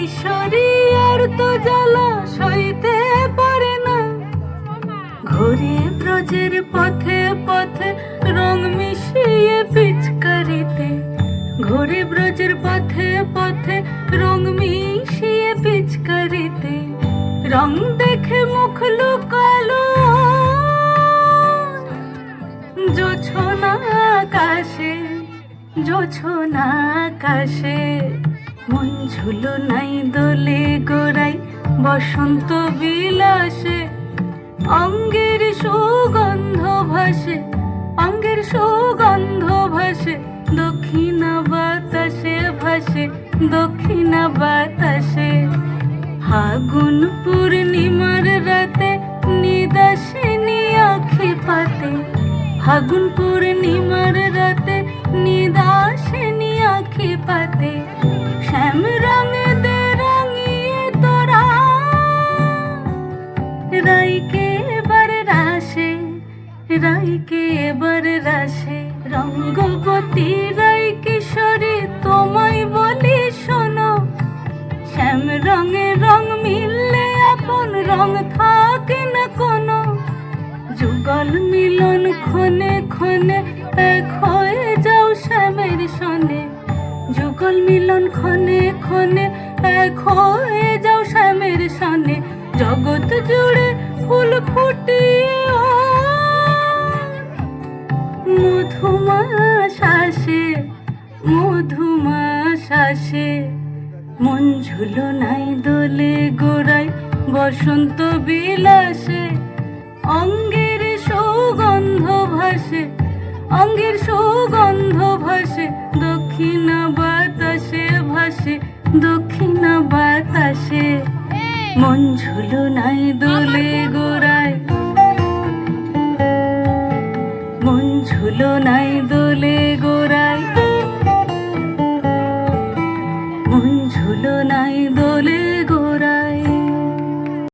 কিশোরী আর তো জ্বালা সইতে পারে না। ঘুরে ব্রজের পথে পথে রং মিশিয়ে পিচকারিতে, ঘুরে ব্রজের পথে পথে রং মিশিয়ে পিচকারিতে, রং দেখে মুখ লুকালো জোছনা আকাশে, জোছনা আকাশে। মন ঝুলো নাই দোলে গোড়াই বসন্ত বিলাসে, অঙ্গের সুগন্ধ ভাসে, অঙ্গের সুগন্ধ ভাসে, দক্ষিণা বাতাসে ভাসে, দক্ষিণা বাতাসে। ফাগুন পূর্ণিমার রাতে নিদাসিনী আঁখি পাতে, ফাগুন পূর্ণিমার রাতে নিদাসিনী আঁখি পাতে। শ্যাম রঙে দে রাঙিয়ে তোরা রাইকে এবার রাশে, রাইকে এবার রাশে। রঙ্গবতী রাই কিশোরী তোমায় বলি শোনো, শ্যাম রঙে রং মিললে আপন রং থাকে না কোনো। যুগল মিলন ক্ষণে ক্ষণে এক হয়ে যাও শ্যামের সনে, যুগল মিলন ক্ষণে ক্ষণে এক হয়ে যাও শ্যামের সনে। জগৎ জুড়ে ফুল ফুটিয়ে মধুমাস আসে, মধুমাস আসে। মন ঝুলো নাই দোলে গোড়াই বসন্ত বিলাসে, অঙ্গের সুগন্ধ ভাসে, অঙ্গের সুগন্ধ ভাসে, দক্ষিণা বাতাসে ভাসে, দক্ষিণা বাতাসে। মন ঝুলো নাই দোলে গোড়ায়, মন ঝুলো নাই দোলে গোড়ায়।